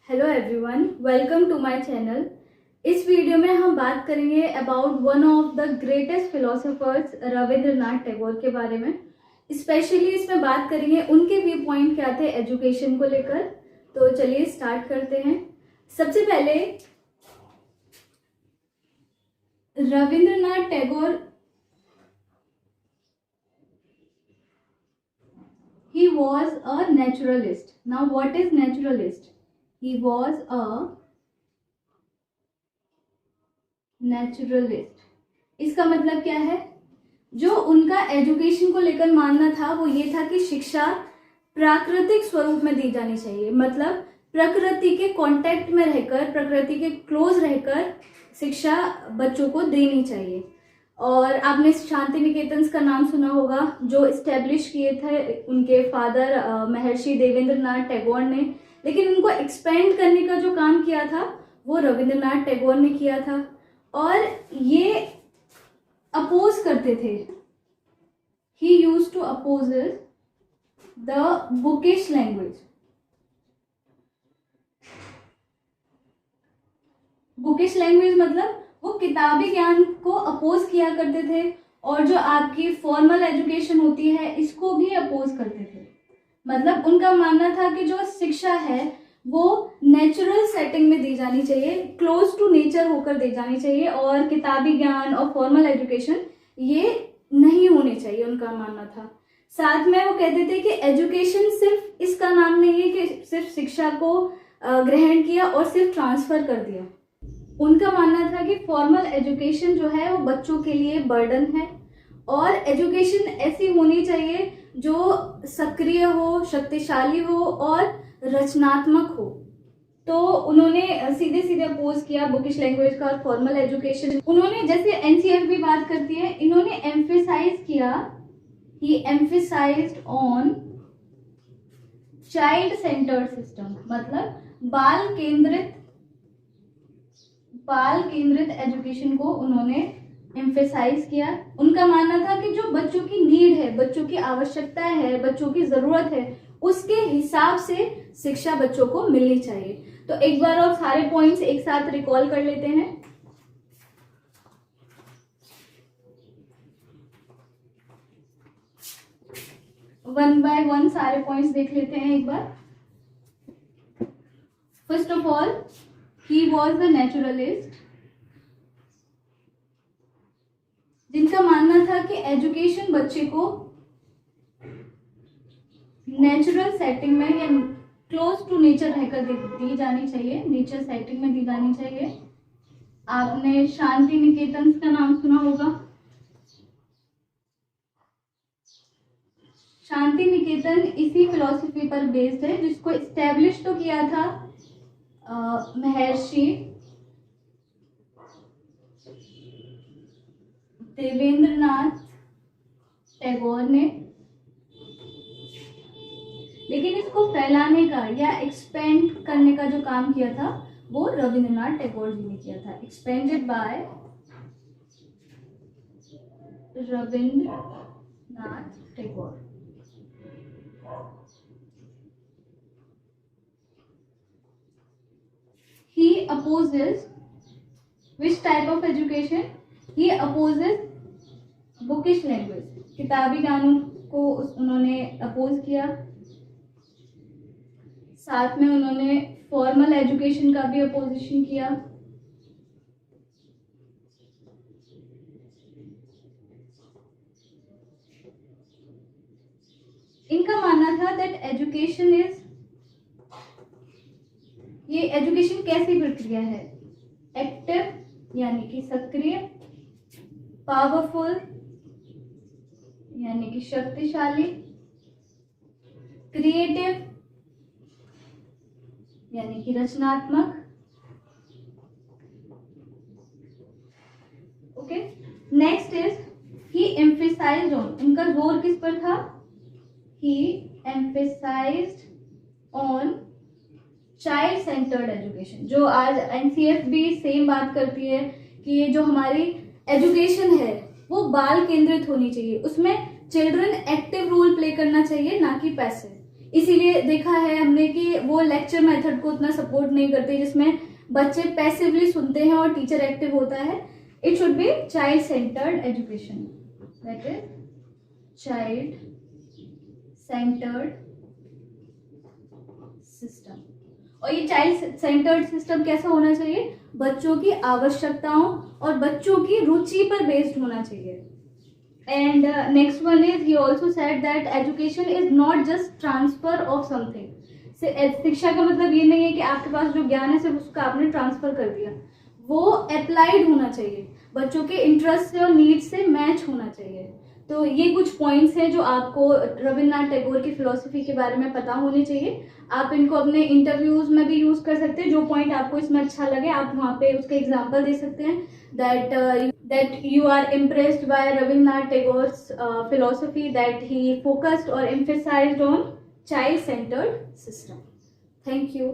Hello everyone, welcome to my channel. इस video में हम बात करेंगे about one of the greatest philosophers Rabindranath Tagore के बारे में। स्पेशली इसमें बात करेंगे उनके व्यू पॉइंट क्या थे एजुकेशन को लेकर। तो चलिए स्टार्ट करते हैं। सबसे पहले Rabindranath Tagore he was a naturalist. Now what is naturalist? He was a naturalist. इसका मतलब क्या है? जो उनका एजुकेशन को लेकर मानना था वो ये था कि शिक्षा प्राकृतिक स्वरूप में दी जानी चाहिए। मतलब प्रकृति के कांटेक्ट में रहकर, प्रकृति के क्लोज रहकर शिक्षा बच्चों को देनी चाहिए। और आपने शांति निकेतन का नाम सुना होगा, जो इस्टेब्लिश किए थे उनके फादर महर्षि देवेंद्रनाथ टैगोर ने। लेकिन उनको एक्सपेंड करने का जो काम किया था वो रविंद्रनाथ टैगोर ने किया था। और ये अपोज करते थे, he used to oppose the bookish language. Bookish language मतलब वो किताबी ज्ञान को अपोज किया करते थे, और जो आपकी फॉर्मल एजुकेशन होती है इसको भी अपोज करते थे। मतलब उनका मानना था कि जो शिक्षा है वो नेचुरल सेटिंग में दी जानी चाहिए, क्लोज टू नेचर होकर दी जानी चाहिए, और किताबी ज्ञान और फॉर्मल एजुकेशन ये नहीं होने चाहिए, उनका मानना था। साथ में वो कहते थे कि एजुकेशन सिर्फ इसका नाम नहीं है कि सिर्फ शिक्षा को ग्रहण किया और सिर्फ ट्रांसफर कर दिया। उनका मानना था कि फॉर्मल एजुकेशन जो है वो बच्चों के लिए बर्डन है, और एजुकेशन ऐसी होनी चाहिए जो सक्रिय हो, शक्तिशाली हो और रचनात्मक हो। तो उन्होंने सीधे सीधे अपोज किया बुकिश लैंग्वेज का और फॉर्मल एजुकेशन। उन्होंने, जैसे एनसीएफ भी बात करती है, इन्होंने एम्फेसाइज किया, he emphasized on child centred system. मतलब बाल केंद्रित एजुकेशन को उन्होंने एम्फेसाइज किया। उनका मानना था कि जो बच्चों की नीड है, बच्चों की आवश्यकता है, बच्चों की जरूरत है, उसके हिसाब से शिक्षा बच्चों को मिलनी चाहिए। तो एक बार और सारे पॉइंट्स एक साथ रिकॉल कर लेते हैं। वन बाय वन सारे पॉइंट्स देख लेते हैं एक बार। First of all, he was a naturalist, जिनका मानना था कि एजुकेशन बच्चे को नेचुरल सेटिंग में या क्लोज टू नेचर रहकर दी जानी चाहिए, नेचर सेटिंग में दी जानी चाहिए। आपने शांति निकेतन का नाम सुना होगा। शांति निकेतन इसी फिलॉसफी पर बेस्ड है, जिसको इस्टेब्लिश तो किया था महर्षि देवेंद्रनाथ टैगोर ने, लेकिन इसको फैलाने का या एक्सपेंड करने का जो काम किया था वो रविंद्रनाथ टैगोर जी ने किया था। Expanded by Rabindranath Tagore. He opposes which type of education? He opposes bookish language. किताबी ज्ञानों को उन्होंने अपोज किया। साथ में उन्होंने फॉर्मल एजुकेशन का भी अपोजिशन किया। इनका मानना था दैट एजुकेशन इज, ये एजुकेशन कैसी प्रक्रिया है? एक्टिव यानी कि सक्रिय, पावरफुल यानी कि शक्तिशाली, क्रिएटिव यानी कि रचनात्मक। Okay, next is he emphasized on, इनका जोर किस पर था? He emphasized on child centred education. जो आज एनसीएफ भी सेम बात करती है कि ये जो हमारी एजुकेशन है वो बाल केंद्रित होनी चाहिए, उसमें चिल्ड्रन एक्टिव रोल प्ले करना चाहिए, ना कि पैसिव। इसीलिए देखा है हमने कि वो लेक्चर मेथड को उतना सपोर्ट नहीं करते जिसमें बच्चे पैसिवली सुनते हैं और टीचर एक्टिव होता है. It should be child centred education, that is child centred system. और ये चाइल्ड सेंटर्ड सिस्टम कैसा होना चाहिए? बच्चों की आवश्यकताओं और बच्चों की रुचि पर बेस्ड होना चाहिए. And next one is he also said that education is not just transfer of something. शिक्षा का मतलब ये नहीं है कि आपके पास जो ज्ञान है सिर्फ उसका आपने ट्रांसफर कर दिया. वो अप्लाइड होना चाहिए, बच्चों के इंटरेस्ट से और नीड से मैच होना चाहिए. तो ये कुछ पॉइंट्स हैं जो आपको रविन्द्रनाथ टैगोर की फिलोसफी के बारे में पता होने चाहिए. आप इनको अपने इंटरव्यूज में भी यूज कर सकते हैं. जो पॉइंट आपको इसमें अच्छा लगे आप वहाँ पे उसके एग्जाम्पल दे सकते हैं. That you are impressed by Rabindranath Tagore's philosophy, that he focused और emphasized on child centered system. Thank you.